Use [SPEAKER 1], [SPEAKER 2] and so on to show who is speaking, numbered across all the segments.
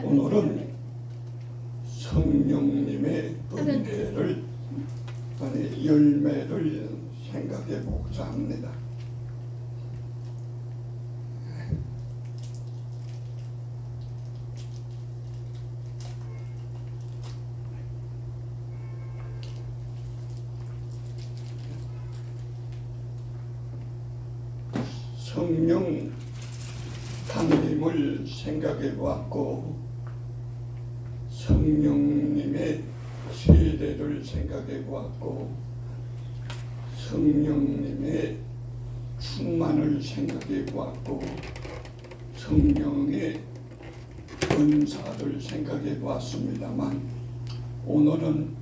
[SPEAKER 1] 오늘은 성령님의 은혜를 아니 열매를 생각해 보고자 합니다. 성령 강림을 생각해 보았고 성령님의 세례를 생각해 보았고 성령님의 충만을 생각해 보았고 성령의 은사를 생각해 보았습니다만 오늘은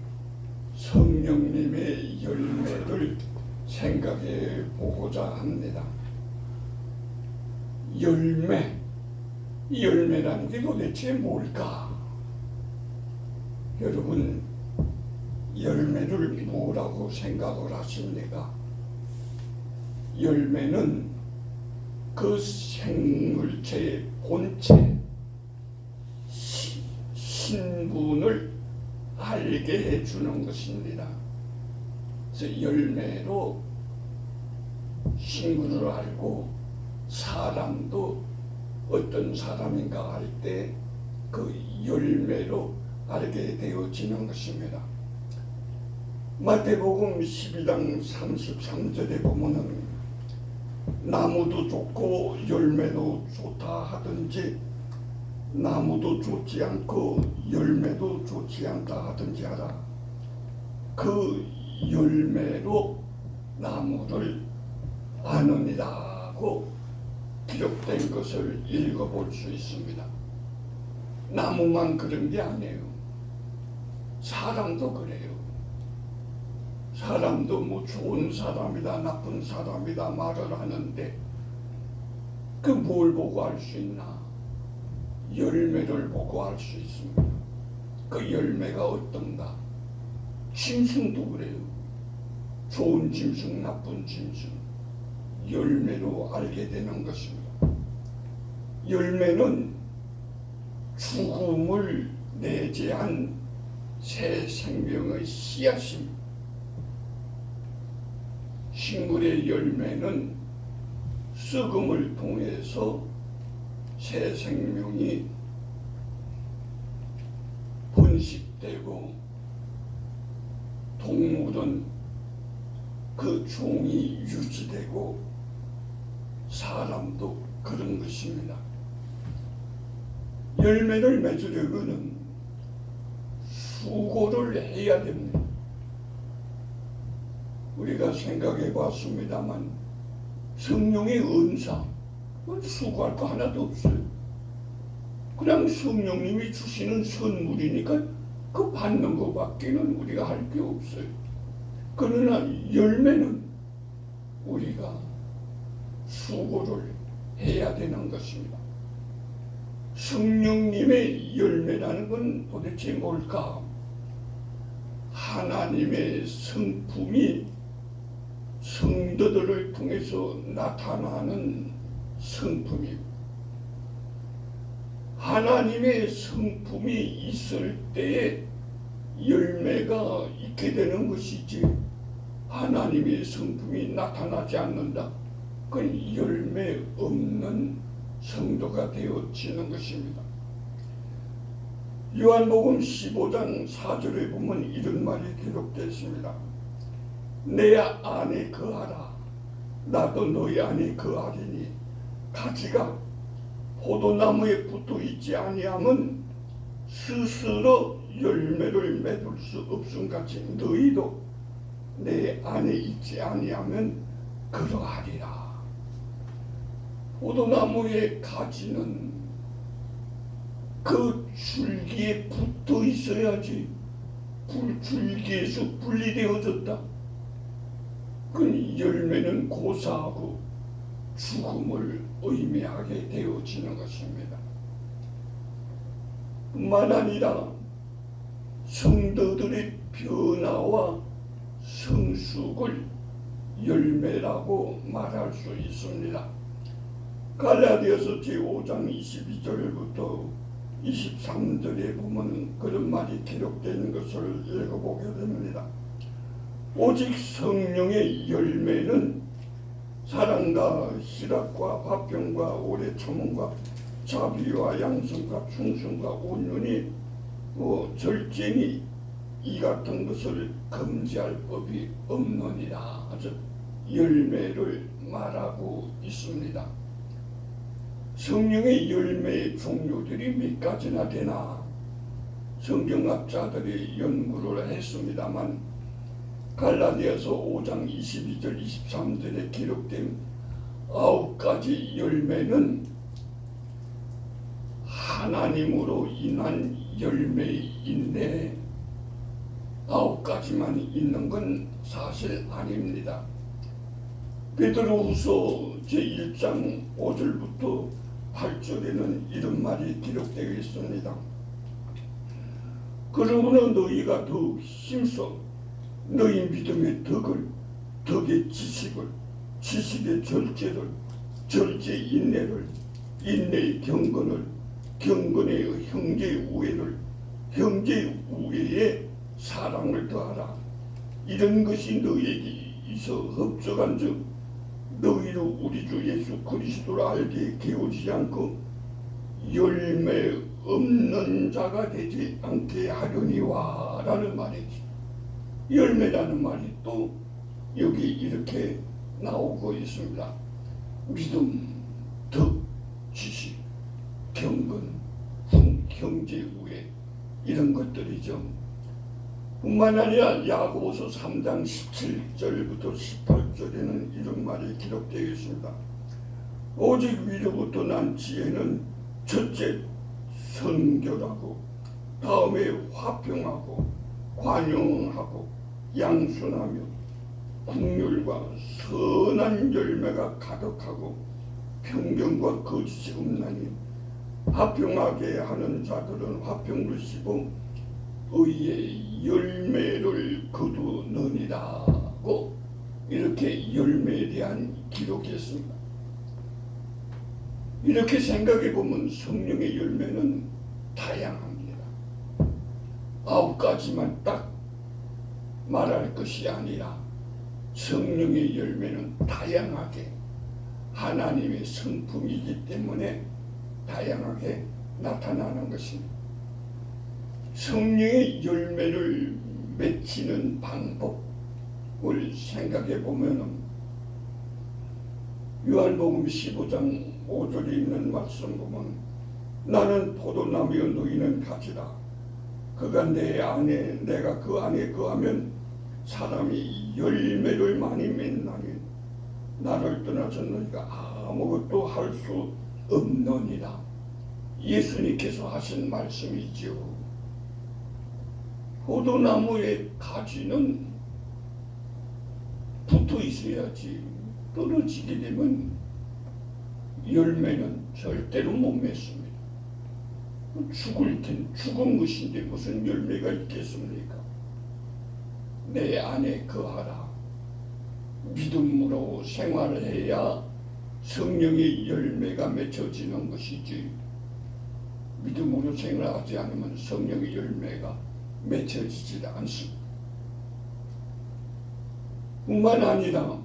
[SPEAKER 1] 성령님의 열매를 생각해 보고자 합니다. 열매라는 게 도대체 뭘까? 여러분, 열매를 뭐라고 생각을 하십니까? 열매는 그 생물체의 본체, 신분을 알게 해주는 것입니다. 그래서 열매로 신분을 알고 사람도 어떤 사람인가 할 때 그 열매로 알게 되어지는 것입니다. 마태복음 12장 33절에 보면은 나무도 좋고 열매도 좋다 하든지 나무도 좋지 않고 열매도 좋지 않다 하든지 하라. 그 열매로 나무를 아느니라고 기록된 것을 읽어볼 수 있습니다. 나무만 그런 게 아니에요. 사람도 그래요. 사람도 뭐 좋은 사람이다 나쁜 사람이다 말을 하는데 그 뭘 보고 알 수 있나? 열매를 보고 알 수 있습니다. 그 열매가 어떤가? 짐승도 그래요. 좋은 짐승 나쁜 짐승 열매로 알게 되는 것입니다. 열매는 죽음을 내재한 새 생명의 씨앗입니다. 식물의 열매는 썩음을 통해서 새 생명이 번식되고 동물은 그 종이 유지되고 사람도 그런 것입니다. 열매를 맺으려면 수고를 해야 됩니다. 우리가 생각해 봤습니다만 성령의 은사 수고할 거 하나도 없어요. 그냥 성령님이 주시는 선물이니까 그 받는 것밖에는 우리가 할 게 없어요. 그러나 열매는 우리가 수고를 해야 되는 것입니다. 성령님의 열매라는 건 도대체 뭘까? 하나님의 성품이 성도들을 통해서 나타나는 성품입니다. 하나님의 성품이 있을 때에 열매가 있게 되는 것이지 하나님의 성품이 나타나지 않는다. 그건 열매 없는 성도가 되어지는 것입니다. 요한복음 15장 4절에 보면 이런 말이 기록되어 있습니다. 내 안에 거하라. 나도 너희 안에 거하리니 가지가 포도나무에 붙어 있지 아니하면 스스로 열매를 맺을 수 없음같이 너희도 내 안에 있지 아니하면 그러하리라. 포도나무의 가지는 그 줄기에 붙어 있어야지 줄기에서 분리되어졌다. 그 열매는 고사하고 죽음을 의미하게 되어지는 것입니다. 뿐만 아니라 성도들의 변화와 성숙을 열매라고 말할 수 있습니다. 갈라디아서 제5장 22절부터 23절에 보면 그런 말이 기록된 것을 읽어보게 됩니다. 오직 성령의 열매는 사랑과 희락과 화평과 오래 참음과 자비와 양성과 충성과 온유니 절제니 이 같은 것을 금지할 법이 없느니라. 아주 열매를 말하고 있습니다. 성령의 열매의 종류들이 몇 가지나 되나 성경학자들이 연구를 했습니다만 갈라디아서 5장 22절 23절에 기록된 9가지 열매는 하나님으로 인한 열매인데 9가지만 있는 건 사실 아닙니다. 베드로후서 제1장 5절부터 8절에는 이런 말이 기록되어 있습니다. 그러므로 너희가 더욱 힘써 너희 믿음의 덕을, 덕의 지식을, 지식의 절제를, 절제의 인내를, 인내의 경건을, 경건의 형제의 우애를, 형제의 우애에 사랑을 더하라. 이런 것이 너희에게 있어 흡족한즉 너희로 우리 주 예수 그리스도를 알게 게으르지 않고 열매 없는 자가 되지 않게 하려니와 라는 말이지. 열매라는 말이 또 여기 이렇게 나오고 있습니다. 믿음, 덕, 지식, 경건, 형제 우애 이런 것들이죠. 뿐만 아니라 야고보서 3장 17절부터 18절에는 이런 말이 기록되어 있습니다. 오직 위로부터 난 지혜는 첫째 선결하고 다음에 화평하고 관용하고 양순하며 긍휼과 선한 열매가 가득하고 평경과 거짓이 없나니 화평하게 하는 자들은 화평을 씹어 의의 열매를 거두느니라고 이렇게 열매에 대한 기록했습니다. 이렇게 생각해 보면 성령의 열매는 다양합니다. 9가지만 딱 말할 것이 아니라 성령의 열매는 다양하게 하나님의 성품이기 때문에 다양하게 나타나는 것입니다. 성령의 열매를 맺히는 방법을 생각해 보면 요한복음 15장 5절에 있는 말씀 보면 나는 포도나무여 너희는 가지라. 그가 내 안에 내가 그 안에 거하면 사람이 열매를 많이 맺나니 나를 떠나서 너희가 아무것도 할 수 없느니라. 예수님께서 하신 말씀이지요. 포도나무의 가지는 붙어 있어야지 떨어지게 되면 열매는 절대로 못 맺습니다. 죽은 것인데 무슨 열매가 있겠습니까? 내 안에 거하라. 믿음으로 생활해야 성령의 열매가 맺혀지는 것이지 믿음으로 생활하지 않으면 성령의 열매가 맺혀지지 않습니다. 뿐만 아니라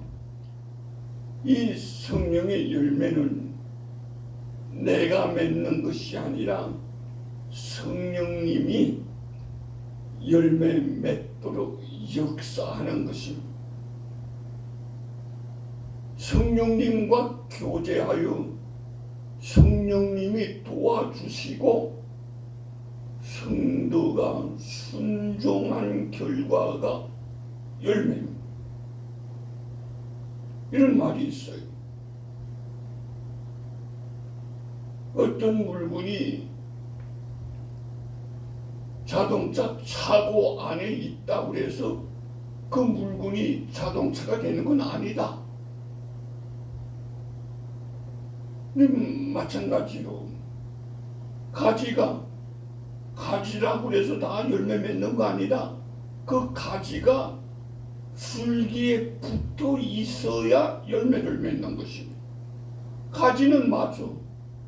[SPEAKER 1] 이 성령의 열매는 내가 맺는 것이 아니라 성령님이 열매 맺도록 역사하는 것입니다. 성령님과 교제하여 성령님이 도와주시고 성도가 순종한 결과가 열매입니다. 이런 말이 있어요. 어떤 물건이 자동차 차고 안에 있다고 해서 그 물건이 자동차가 되는 건 아니다. 마찬가지로 가지라고 해서 다 열매 맺는 거 아니라 그 가지가 줄기에 붙어 있어야 열매를 맺는 것입니다. 가지는 맞아.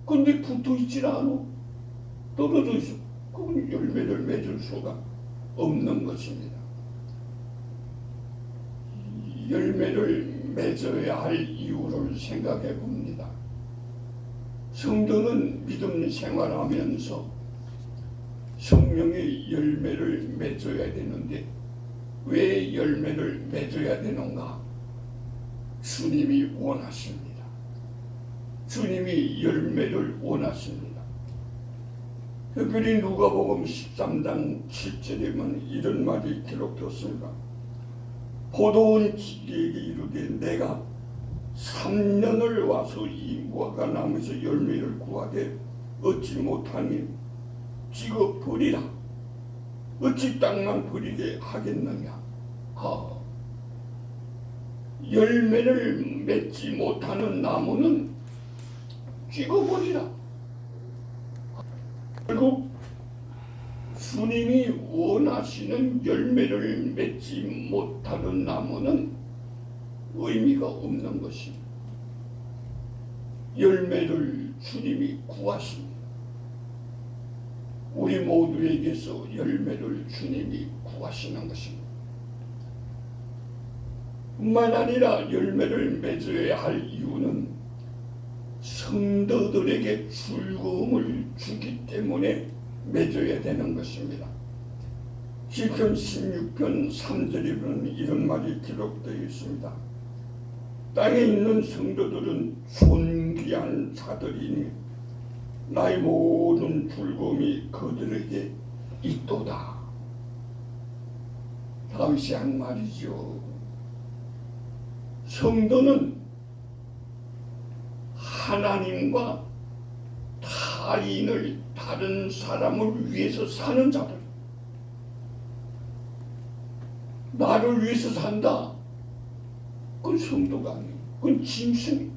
[SPEAKER 1] 근데 붙어 있질 않아. 떨어져 있어. 그건 열매를 맺을 수가 없는 것입니다. 열매를 맺어야 할 이유를 생각해 봅니다. 성도는 믿음 생활하면서 성령의 열매를 맺어야 되는데 왜 열매를 맺어야 되는가? 주님이 원하십니다. 주님이 열매를 원하십니다. 특별히 누가복음 13장 7절에 보면 이런 말이 기록되었습니다. 포도원 지기에게 이르되 내가 3년을 와서 이 무화과 나무에서 열매를 구하되 얻지 못하니 지고 버리라. 어찌 땅만 버리게 하겠느냐. 열매를 맺지 못하는 나무는 쥐고 버리라. 결국 주님이 원하시는 열매를 맺지 못하는 나무는 의미가 없는 것입니다. 열매를 주님이 구하십니다. 우리 모두에게서 열매를 주님이 구하시는 것입니다. 뿐만 아니라 열매를 맺어야 할 이유는 성도들에게 즐거움을 주기 때문에 맺어야 되는 것입니다. 시편 16편 3절에 보면 이런 말이 기록되어 있습니다. 땅에 있는 성도들은 존귀한 자들이니 나의 모든 즐거움이 그들에게 있도다. 다윗이 한 말이죠. 성도는 하나님과 타인을, 다른 사람을 위해서 사는 자들. 나를 위해서 산다. 그건 성도가 아니에요. 그건 짐승이에요.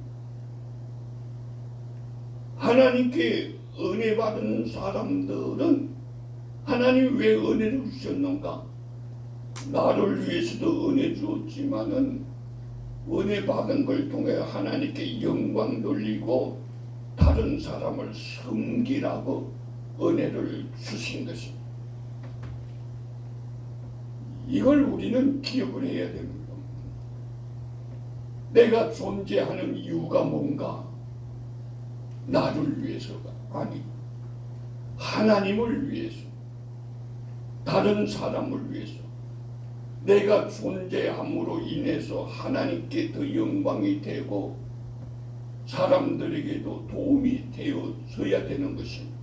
[SPEAKER 1] 하나님께 은혜 받은 사람들은 하나님 왜 은혜를 주셨는가? 나를 위해서도 은혜 주었지만은 은혜 받은 걸 통해 하나님께 영광 돌리고 다른 사람을 섬기라고 은혜를 주신 것입니다. 이걸 우리는 기억을 해야 됩니다. 내가 존재하는 이유가 뭔가? 나를 위해서가 아니 하나님을 위해서, 다른 사람을 위해서. 내가 존재함으로 인해서 하나님께 더 영광이 되고 사람들에게도 도움이 되어서야 되는 것입니다.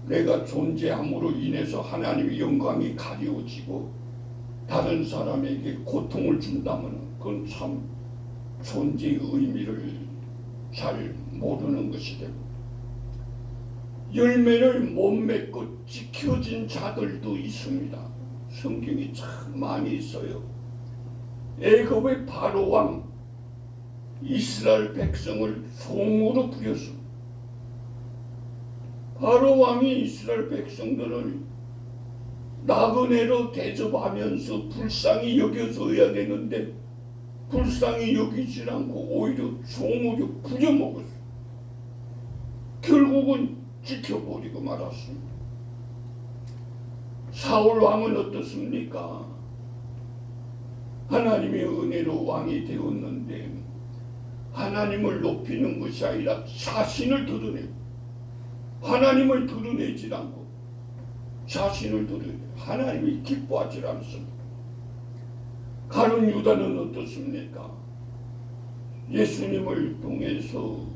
[SPEAKER 1] 내가 존재함으로 인해서 하나님의 영광이 가려지고 다른 사람에게 고통을 준다면 그건 참 존재의 의미를 잘 모르는 것이 됩니다. 열매를 못 맺고 지켜진 자들도 있습니다. 성경이 참 많이 있어요. 애굽의 바로 왕 이스라엘 백성을 종으로 부렸습니다. 바로 왕이 이스라엘 백성들을 나그네로 대접하면서 불쌍히 여겨줘야 되는데 불쌍히 여기지 않고 오히려 종으로 부려먹었어요. 결국은 지켜버리고 말았습니다. 사울 왕은 어떻습니까? 하나님의 은혜로 왕이 되었는데 하나님을 높이는 것이 아니라 자신을 드러내고 하나님을 드러내지 않고 자신을 드러내고 하나님이 기뻐하지 않습니다. 가룟 유다는 어떻습니까? 예수님을 통해서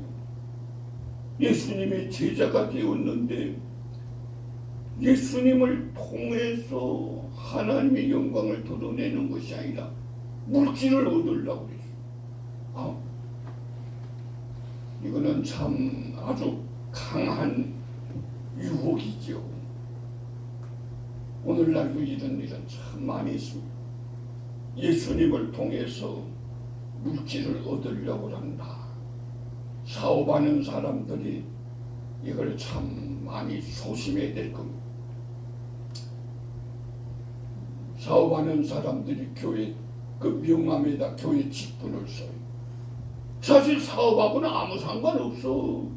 [SPEAKER 1] 예수님의 제자가 되었는데 예수님을 통해서 하나님의 영광을 드러내는 것이 아니라 물질을 얻으려고 그랬어요. 이거는 참 아주 강한 유혹이죠. 오늘날도 이런 일은 참 많이 있습니다. 예수님을 통해서 물질을 얻으려고 한다. 사업하는 사람들이 이걸 참 많이 조심해야 될 겁니다. 사업하는 사람들이 교회 그 명함에다 교회 직분을 써요. 사실 사업하고는 아무 상관없어.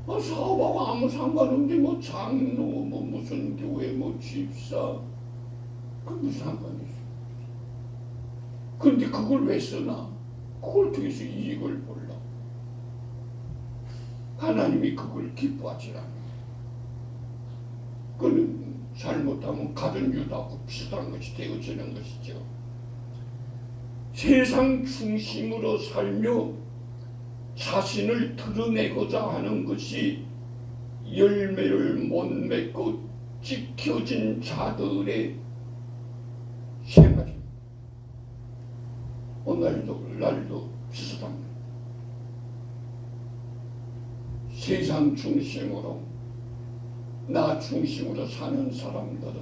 [SPEAKER 1] 사업하고 아무 상관없는데 뭐 장로 뭐 무슨 교회 뭐 집사 그 무슨 상관이 있어. 그런데 그걸 왜 쓰나? 그걸 통해서 이익을 보려. 하나님이 그걸 기뻐하지 않아요. 그는 잘못하면 가든 유다하고 비슷한 것이 되어지는 것이죠. 세상 중심으로 살며 자신을 드러내고자 하는 것이 열매를 못 맺고 지켜진 자들의 생활입니다. 오늘도 날도 비슷합니다. 세상 중심으로 나 중심으로 사는 사람들은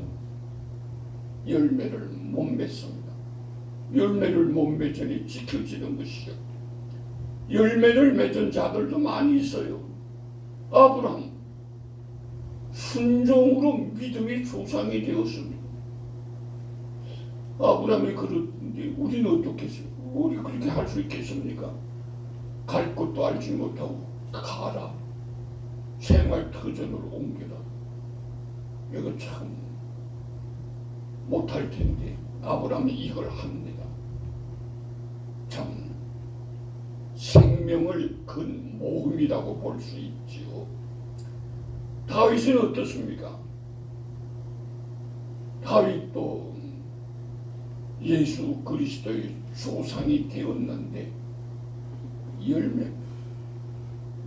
[SPEAKER 1] 열매를 못 맺습니다. 열매를 못 맺으니 지켜지는 것이죠. 열매를 맺은 자들도 많이 있어요. 아브라함 순종으로 믿음의 조상이 되었습니다. 아브라함이 그러는데 우리는 어떻겠어요? 우리 그렇게 할 수 있겠습니까? 갈 것도 알지 못하고 가라. 생활 터전을 옮겨라. 이거 참 못할 텐데 아브라함이 이걸 합니다. 참 생명을 건 모험이라고 볼 수 있지요. 다윗은 어떻습니까? 다윗도 예수 그리스도의 조상이 되었는데 열매,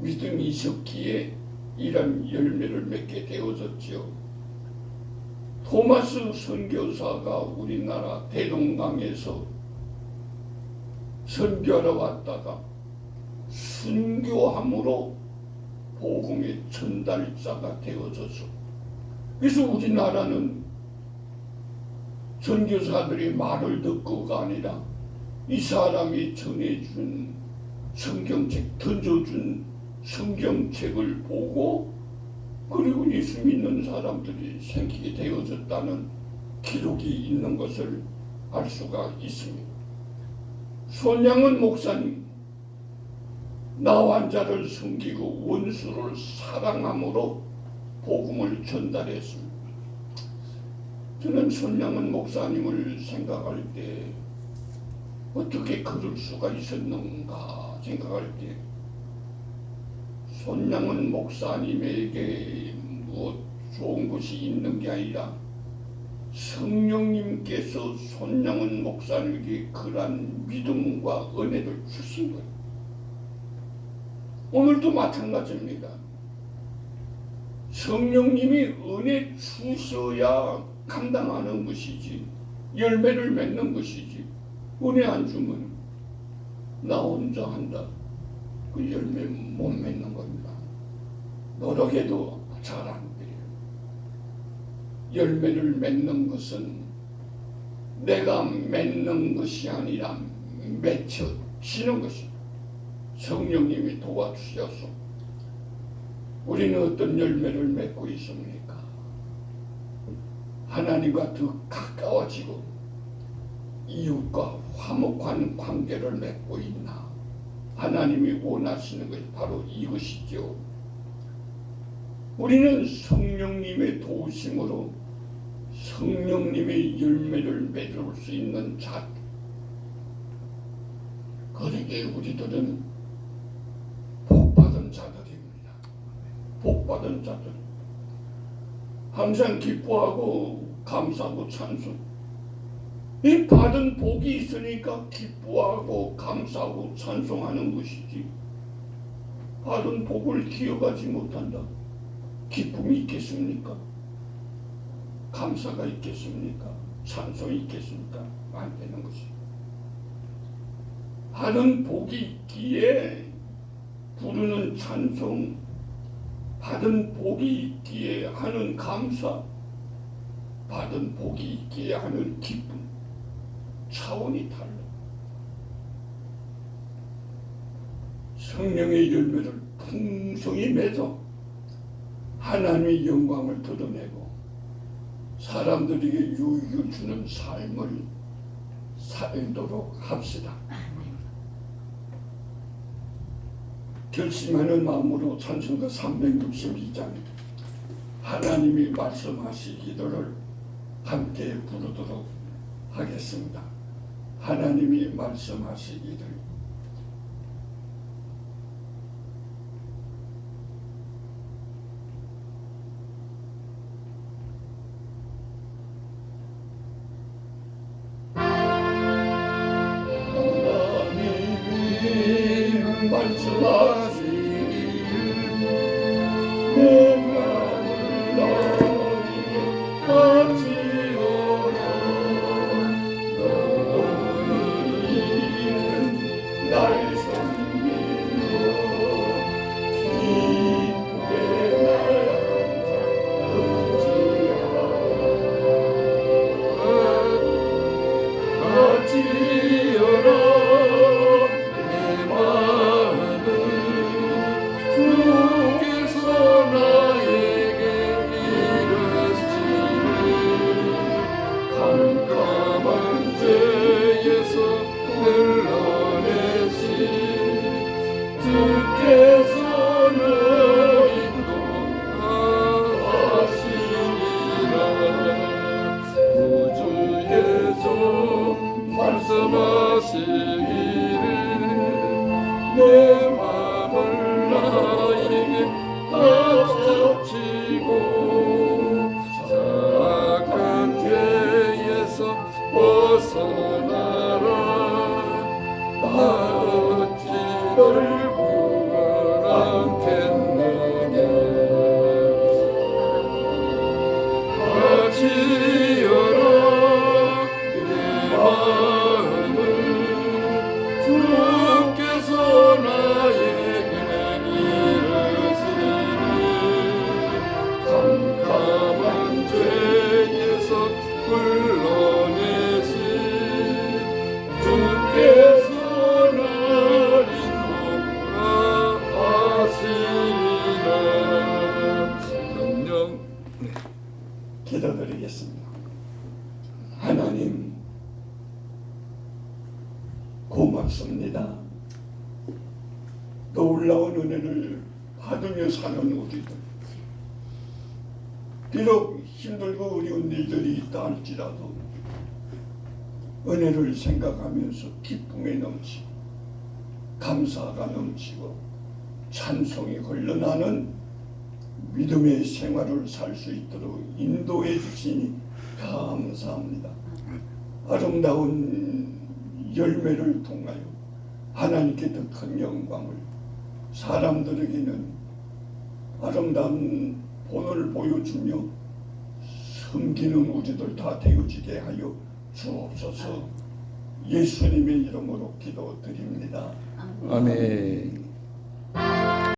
[SPEAKER 1] 믿음이 있었기에 이런 열매를 맺게 되어졌죠. 토마스 선교사가 우리나라 대동강에서 선교하러 왔다가 순교함으로 복음의 전달자가 되어져서, 그래서 우리나라는 선교사들의 말을 듣고가 아니라 이 사람이 전해준 성경책, 던져준 성경책을 보고 그리고 예수 믿는 사람들이 생기게 되어졌다는 기록이 있는 것을 알 수가 있습니다. 손양은 목사님, 나 환자를 섬기고 원수를 사랑함으로 복음을 전달했습니다. 저는 손양은 목사님을 생각할 때 어떻게 그럴 수가 있었는가 생각할 때 손양은 목사님에게 무엇 좋은 것이 있는 게 아니라 성령님께서 손양은 목사님에게 그러한 믿음과 은혜를 주신 거예요. 오늘도 마찬가지입니다. 성령님이 은혜 주셔야 감당하는 것이지 열매를 맺는 것이지 은혜 안 주면 나 혼자 한다. 그 열매 못 맺는 겁니다. 노력해도 잘 안 돼요. 열매를 맺는 것은 내가 맺는 것이 아니라 맺혀지는 것입니다. 성령님이 도와주셔서 우리는 어떤 열매를 맺고 있습니까? 하나님과 더 가까워지고 이웃과 화목한 관계를 맺고 있나? 하나님이 원하시는 것이 바로 이것이죠. 우리는 성령님의 도우심으로 성령님의 열매를 맺을 수 있는 자. 그러기에 우리들은 복받은 자들입니다. 복받은 자들. 항상 기뻐하고 감사하고 찬송. 이 받은 복이 있으니까 기뻐하고 감사하고 찬송하는 것이지. 받은 복을 기억하지 못한다. 기쁨이 있겠습니까? 감사가 있겠습니까? 찬송이 있겠습니까? 안 되는 것이죠. 받은 복이 있기에 부르는 찬송, 받은 복이 있기에 하는 감사, 받은 복이 있기에 하는 기쁨, 차원이 달라. 성령의 열매를 풍성히 맺어 하나님의 영광을 드러내고 사람들에게 유익을 주는 삶을 살도록 합시다. 결심하는 마음으로 찬송가 362장 하나님이 말씀하시기를 함께 부르도록 하겠습니다. 하나님이 말씀하시기를. 하나님이 말씀하시기를 내 마음을 너희에게 바치오라. 너희는 날 섬기며 기쁘게 날 항상 의지하라. 내 마음을 주께서 나에게 이르시니 캄캄한 죄에서 흘러내시 주께서 늘 인도하시리라. 구주의 종 말씀하시기를 내 마음을 나에게 바치고 착한 죄에서 벗어나라. 나 어찌 널 구원하겠느냐. 바치어라 내 마음을 주께서 나에게 이르시니 캄캄한 죄에서 불러내시 주께서 날 인도하시리라. 성령 기도드리겠습니다. 하나님 고맙습니다. 놀라운 은혜를 받으며 사는 우리들, 비록 힘들고 어려운 일들이 있다 할지라도 은혜를 생각하면서 기쁨에 넘치고 감사가 넘치고 찬송이 흘러나는 믿음의 생활을 살 수 있도록 인도해 주시니 감사합니다. 아름다운 열매를 통하여 하나님께 더 큰 영광을, 사람들에게는 아름다운 본을 보여주며 섬기는 우리들 다 되어지게 하여 주옵소서. 예수님의 이름으로 기도드립니다.
[SPEAKER 2] 아멘.